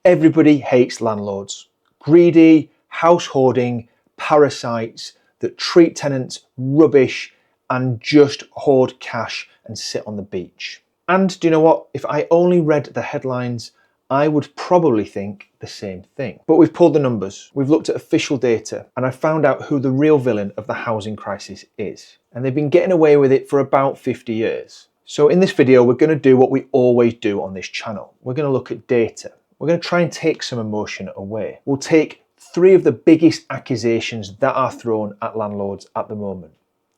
Everybody hates landlords. Greedy, house hoarding, parasites that treat tenants rubbish and just hoard cash and sit on the beach. And do you know what? If I only read the headlines, I would probably think the same thing. But we've pulled the numbers, we've looked at official data, and I found out who the real villain of the housing crisis is. And they've been getting away with it for about 50 years. So in this video, we're going to do what we always do on this channel. We're going to look at data. We're going to try and take some emotion away. We'll take 3 of the biggest accusations that are thrown at landlords at the moment.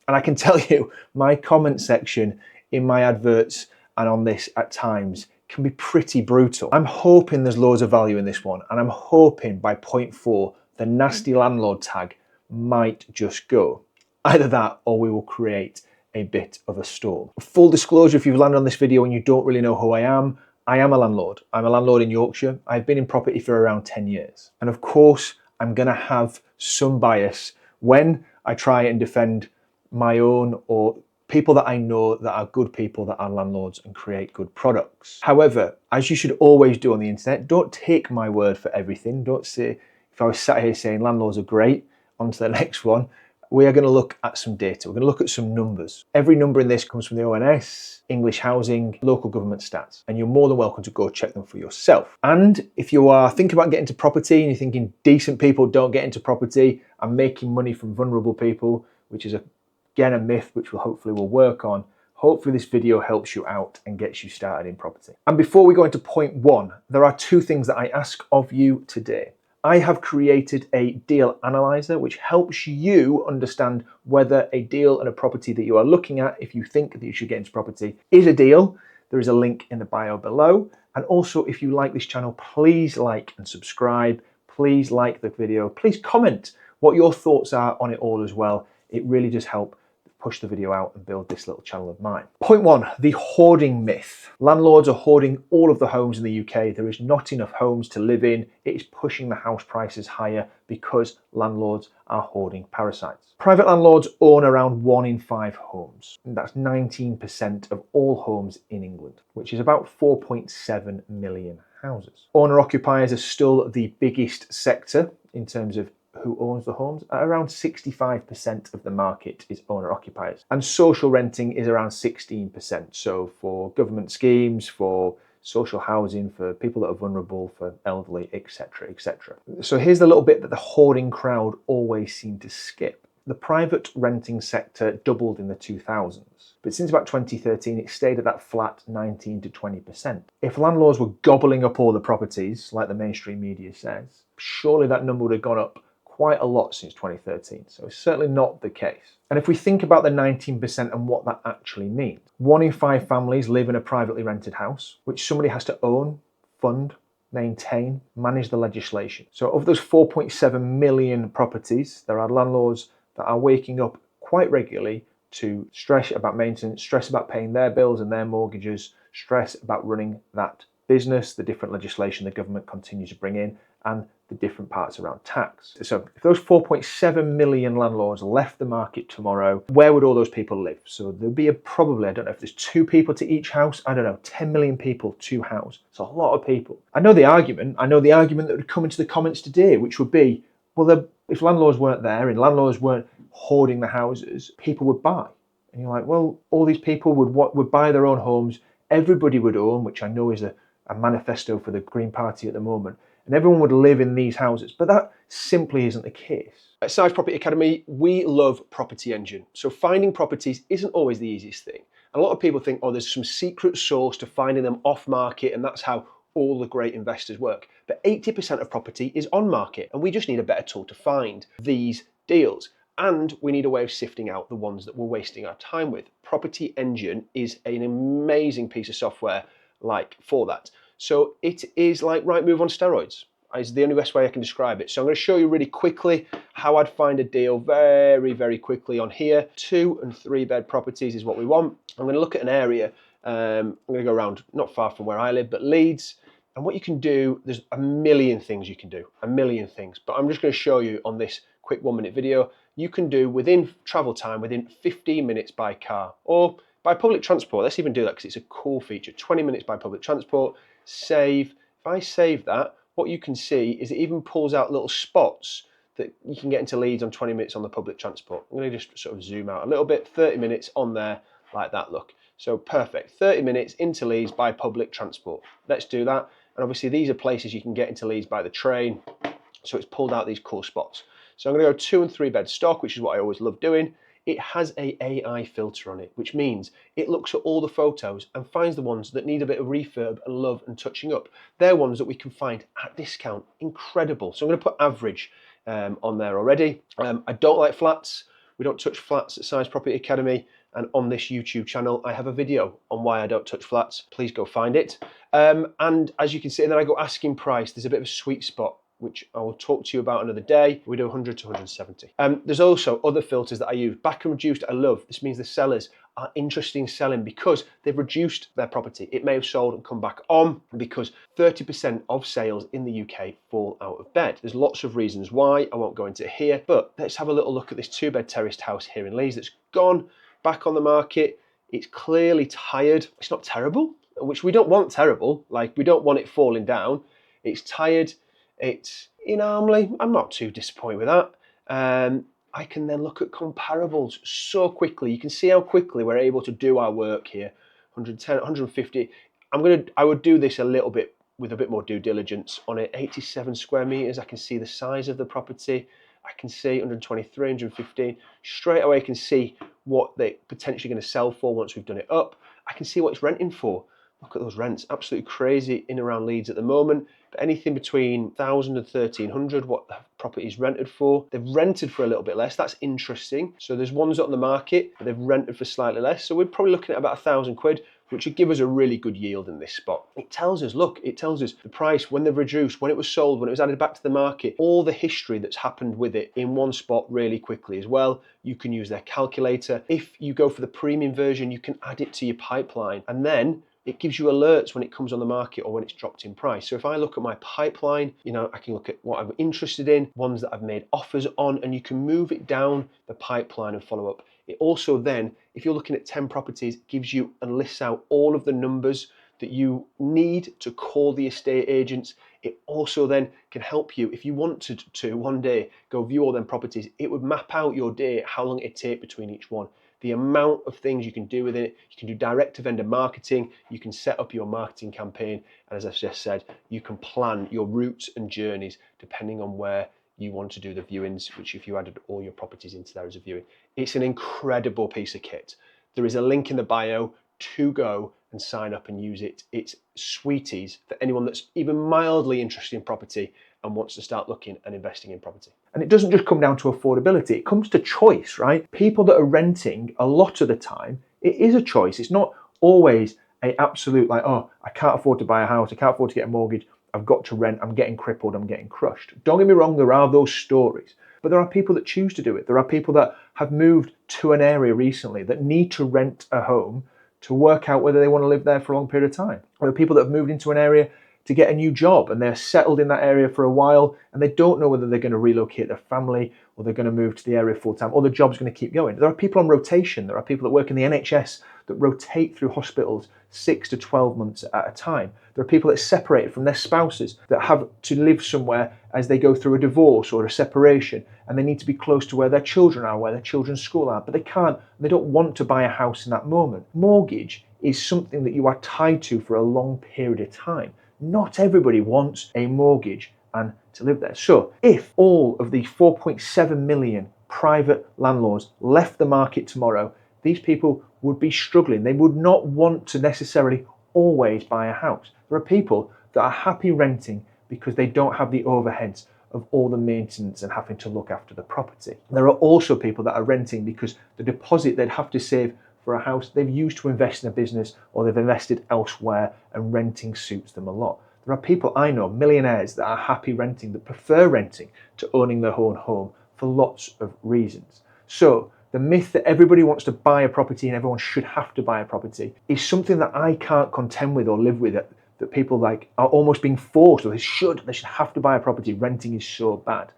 And I can tell you, my comment section in my adverts and on this at times can be pretty brutal. I'm hoping there's loads of value in this one, and I'm hoping by point 4, the nasty landlord tag might just go. Either that, or we will create a bit of a storm. Full disclosure, if you've landed on this video and you don't really know who I am a landlord. I'm a landlord in Yorkshire. I've been in property for around 10 years. And of course, I'm gonna have some bias when I try and defend my own or people that I know that are good people that are landlords and create good products. However, as you should always do on the internet, don't take my word for everything. Don't say, if I was sat here saying landlords are great, on to the next one. We are going to look at some data. We're going to look at some numbers. Every number in this comes from the ONS, English Housing, local government stats, and you're more than welcome to go check them for yourself. And if you are thinking about getting into property and you're thinking decent people don't get into property and making money from vulnerable people, which is again a myth which we'll hopefully work on, hopefully this video helps you out and gets you started in property. And before we go into point 1, there are 2 things that I ask of you today. I have created a deal analyzer which helps you understand whether a deal and a property that you are looking at, if you think that you should get into property, is a deal. There is a link in the bio below. And also, if you like this channel, please like and subscribe. Please like the video. Please comment what your thoughts are on it all as well. It really does help push the video out and build this little channel of mine. Point 1, the hoarding myth. Landlords are hoarding all of the homes in the UK. There is not enough homes to live in. It is pushing the house prices higher because landlords are hoarding parasites. Private landlords own around 1 in 5 homes. And that's 19% of all homes in England, which is about 4.7 million houses. Owner-occupiers are still the biggest sector in terms of who owns the homes. At around 65% of the market is owner-occupiers. And social renting is around 16%. So for government schemes, for social housing, for people that are vulnerable, for elderly, etc., etc. So here's the little bit that the hoarding crowd always seem to skip. The private renting sector doubled in the 2000s, but since about 2013, it stayed at that flat 19 to 20%. If landlords were gobbling up all the properties, like the mainstream media says, surely that number would have gone up quite a lot since 2013, so it's certainly not the case. And if we think about the 19% and what that actually means, 1 in 5 families live in a privately rented house, which somebody has to own, fund, maintain, manage the legislation. So of those 4.7 million properties, there are landlords that are waking up quite regularly to stress about maintenance, stress about paying their bills and their mortgages, stress about running that business, the different legislation the government continues to bring in, and the different parts around tax. So if those 4.7 million landlords left the market tomorrow, where would all those people live? So there'd be probably, I don't know if there's 2 people to each house, I don't know, 10 million people, 2 houses. It's a lot of people. I know the argument that would come into the comments today, which would be, well, if landlords weren't there and landlords weren't hoarding the houses, people would buy. And you're like, well, all these people would buy their own homes, everybody would own, which I know is a manifesto for the Green Party at the moment, and everyone would live in these houses, but that simply isn't the case. At Size Property Academy, we love Property Engine. So finding properties isn't always the easiest thing. And a lot of people think, oh, there's some secret source to finding them off market, and that's how all the great investors work. But 80% of property is on market, and we just need a better tool to find these deals. And we need a way of sifting out the ones that we're wasting our time with. Property Engine is an amazing piece of software for that. So it is like Rightmove on steroids, is the only best way I can describe it. So I'm going to show you really quickly how I'd find a deal very, very quickly on here. 2 and 3 bed properties is what we want. I'm going to look at an area. I'm going to go around not far from where I live, but Leeds. And what you can do, there's a million things you can do, a million things. But I'm just going to show you on this quick 1-minute video, you can do within travel time, within 15 minutes by car or by public transport. Let's even do that because it's a cool feature. 20 minutes by public transport. Save. If I save that, what you can see is it even pulls out little spots that you can get into Leeds on 20 minutes on the public transport. I'm going to just sort of zoom out a little bit, 30 minutes on there like that, look. So perfect, 30 minutes into Leeds by public transport. Let's do that. And obviously these are places you can get into Leeds by the train. So it's pulled out these cool spots. So I'm going to go 2 and 3 bed stock, which is what I always love doing. It has a AI filter on it, which means it looks at all the photos and finds the ones that need a bit of refurb and love and touching up. They're ones that we can find at discount. Incredible. So I'm going to put average on there already. I don't like flats. We don't touch flats at Size Property Academy. And on this YouTube channel, I have a video on why I don't touch flats. Please go find it. And as you can see, then I go asking price. There's a bit of a sweet spot, which I will talk to you about another day. We do 100 to 170. There's also other filters that I use. Back and reduced, I love. This means the sellers are interested in selling because they've reduced their property. It may have sold and come back on because 30% of sales in the UK fall out of bed. There's lots of reasons why. I won't go into it here, but let's have a little look at this 2-bed terraced house here in Leeds that's gone back on the market. It's clearly tired. It's not terrible, which we don't want terrible. Like, we don't want it falling down. It's tired. It's in Armley. I'm not too disappointed with that. I can then look at comparables so quickly. You can see how quickly we're able to do our work here. 110, 150. I would do this a little bit with a bit more due diligence on it. 87 square meters. I can see the size of the property. I can see 123, 115. Straight away I can see what they're potentially going to sell for once we've done it up. I can see what it's renting for. Look at those rents, absolutely crazy in around Leeds at the moment. But anything between 1,000 and 1,300, what the property is rented for. They've rented for a little bit less. That's interesting. So there's ones on the market, but they've rented for slightly less. So we're probably looking at about 1,000 quid, which would give us a really good yield in this spot. It tells us, look, it tells us the price, when they've reduced, when it was sold, when it was added back to the market, all the history that's happened with it in one spot really quickly as well. You can use their calculator. If you go for the premium version, you can add it to your pipeline, and then it gives you alerts when it comes on the market or when it's dropped in price. So if I look at my pipeline, I can look at what I'm interested in, ones that I've made offers on, and you can move it down the pipeline and follow up. It also then, if you're looking at 10 properties, gives you and lists out all of the numbers that you need to call the estate agents. It also then can help you, if you wanted to one day go view all them properties, it would map out your day, how long it'd take between each one. The amount of things you can do with it. You can do direct to vendor marketing. You can set up your marketing campaign. And as I've just said, you can plan your routes and journeys depending on where you want to do the viewings, which if you added all your properties into there as a viewing. It's an incredible piece of kit. There is a link in the bio to go and sign up and use it. It's sweeties for anyone that's even mildly interested in property and wants to start looking and investing in property. And it doesn't just come down to affordability, it comes to choice, right? People that are renting, a lot of the time, it is a choice. It's not always an absolute like, oh, I can't afford to buy a house, I can't afford to get a mortgage, I've got to rent, I'm getting crippled, I'm getting crushed. Don't get me wrong, there are those stories, but there are people that choose to do it. There are people that have moved to an area recently that need to rent a home to work out whether they want to live there for a long period of time. There are people that have moved into an area to get a new job and they're settled in that area for a while and they don't know whether they're going to relocate their family or they're going to move to the area full time or the job's going to keep going. There are people on rotation. There are people that work in the NHS that rotate through hospitals 6 to 12 months at a time. There are people that are separated from their spouses that have to live somewhere as they go through a divorce or a separation and they need to be close to where their children are, where their children's school are, but they can't, they don't want to buy a house in that moment. Mortgage is something that you are tied to for a long period of time. Not everybody wants a mortgage and to live there. So if all of the 4.7 million private landlords left the market tomorrow, these people would be struggling. They would not want to necessarily always buy a house. There are people that are happy renting because they don't have the overheads of all the maintenance and having to look after the property. There are also people that are renting because the deposit they'd have to save for a house they've used to invest in a business or they've invested elsewhere and renting suits them a lot. There are people I know, millionaires, that are happy renting, that prefer renting to owning their own home for lots of reasons. So the myth that everybody wants to buy a property and everyone should have to buy a property is something that I can't contend with or live with, that people like are almost being forced, or they should have to buy a property. Renting is so bad.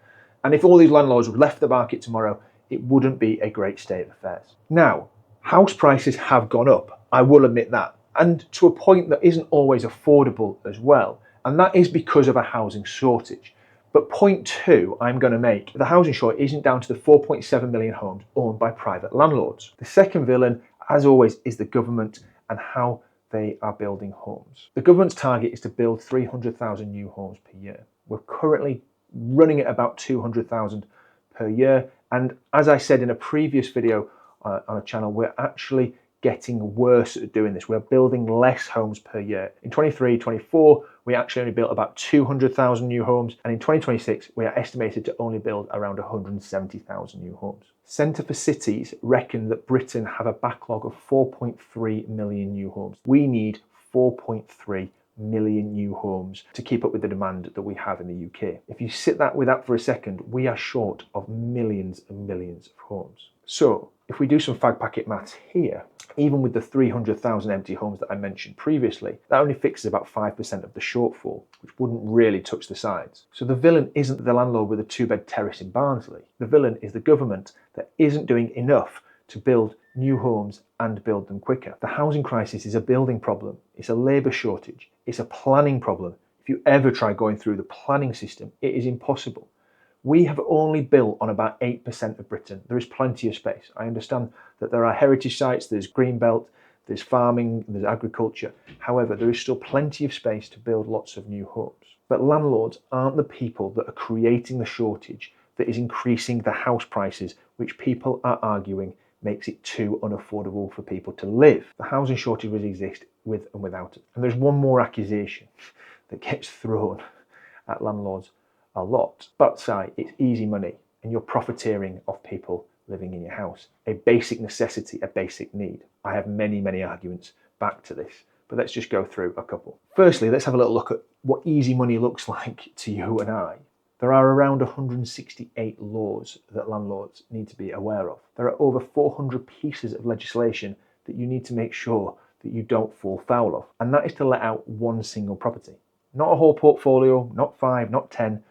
And if all these landlords left the market tomorrow, it wouldn't be a great state of affairs. Now, house prices have gone up, I will admit that, and to a point that isn't always affordable as well. And that is because of a housing shortage. But point two I'm going to make, the housing shortage isn't down to the 4.7 million homes owned by private landlords. The second villain, as always, is the government and how they are building homes. The government's target is to build 300,000 new homes per year. We're currently running at about 200,000 per year. And as I said in a previous video on a channel, we're actually getting worse at doing this. We're building less homes per year. In 23-24, we actually only built about 200,000 new homes. And in 2026, we are estimated to only build around 170,000 new homes. Centre for Cities reckon that Britain have a backlog of 4.3 million new homes. We need 4.3 million new homes to keep up with the demand that we have in the UK. If you sit that with that for a second, we are short of millions and millions of homes. So if we do some fag packet maths here, even with the 300,000 empty homes that I mentioned previously, that only fixes about 5% of the shortfall, which wouldn't really touch the sides. So the villain isn't the landlord with a 2-bed terrace in Barnsley. The villain is the government that isn't doing enough to build new homes and build them quicker. The housing crisis is a building problem. It's a labour shortage. It's a planning problem. If you ever try going through the planning system, it is impossible. We have only built on about 8% of Britain. There is plenty of space. I understand that there are heritage sites, there's green belt, there's farming, there's agriculture. However, there is still plenty of space to build lots of new homes. But landlords aren't the people that are creating the shortage that is increasing the house prices, which people are arguing makes it too unaffordable for people to live. The housing shortage will exist with and without it. And there's one more accusation that gets thrown at landlords a lot. But say it's easy money and you're profiteering off people living in your house. A basic necessity, a basic need. I have many arguments back to this, but let's just go through a couple. Firstly, let's have a little look at what easy money looks like to you and I. There are around 168 laws that landlords need to be aware of. There are over 400 pieces of legislation that you need to make sure that you don't fall foul of. And that is to let out one single property. Not a whole portfolio, not 5, not 10,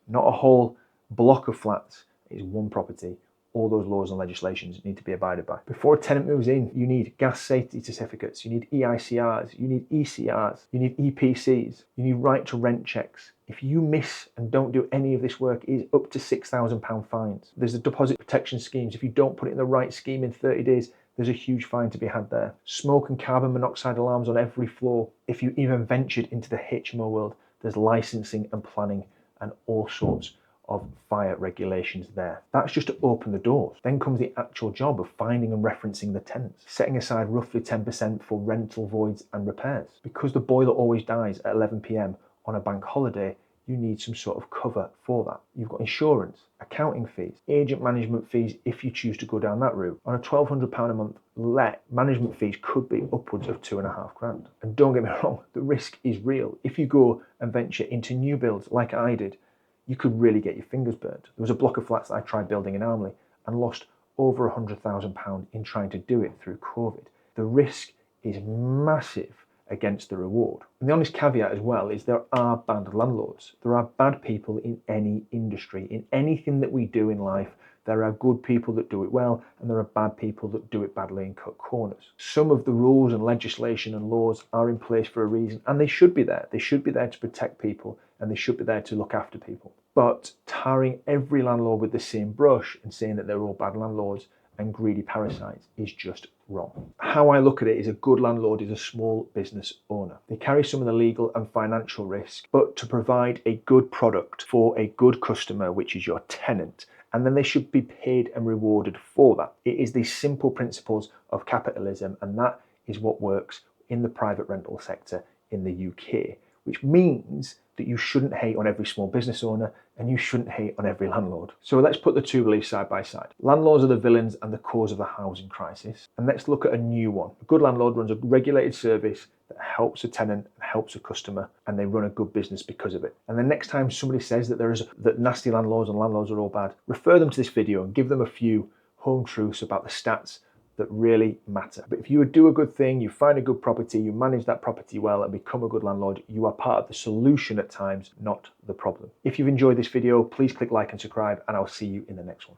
not a whole block of flats. It is one property. All those laws and legislations need to be abided by. Before a tenant moves in, you need gas safety certificates, you need EICRs, you need ECRs, you need EPCs, you need right to rent checks. If you miss and don't do any of this work, it is up to £6,000 fines. There's the deposit protection schemes. If you don't put it in the right scheme in 30 days, there's a huge fine to be had there. Smoke and carbon monoxide alarms on every floor. If you even ventured into the HMO world, there's licensing and planning and all sorts of fire regulations there. That's just to open the doors. Then comes the actual job of finding and referencing the tenants, setting aside roughly 10% for rental voids and repairs. Because the boiler always dies at 11 PM on a bank holiday, you need some sort of cover for that. You've got insurance, accounting fees, agent management fees if you choose to go down that route. On a £1,200 a month let, management fees could be upwards of £2,500. And don't get me wrong, the risk is real. If you go and venture into new builds like I did, you could really get your fingers burnt. There was a block of flats that I tried building in Armley and lost over £100,000 in trying to do it through COVID. The risk is massive against the reward. And the honest caveat as well is there are bad landlords. There are bad people in any industry. In anything that we do in life, there are good people that do it well and there are bad people that do it badly and cut corners. Some of the rules and legislation and laws are in place for a reason and they should be there. They should be there to protect people and they should be there to look after people. But tarring every landlord with the same brush and saying that they're all bad landlords and greedy parasites is just wrong. How I look at it is a good landlord is a small business owner. They carry some of the legal and financial risk, but to provide a good product for a good customer, which is your tenant, and then they should be paid and rewarded for that. It is the simple principles of capitalism, and that is what works in the private rental sector in the UK, which means that you shouldn't hate on every small business owner and you shouldn't hate on every landlord. So let's put the two beliefs side by side. Landlords are the villains and the cause of the housing crisis. And let's look at a new one. A good landlord runs a regulated service that helps a tenant and helps a customer, and they run a good business because of it. And the next time somebody says that nasty landlords and landlords are all bad, refer them to this video and give them a few home truths about the stats that really matter. But if you do a good thing, you find a good property, you manage that property well and become a good landlord, you are part of the solution at times, not the problem. If you've enjoyed this video, please click like and subscribe, and I'll see you in the next one.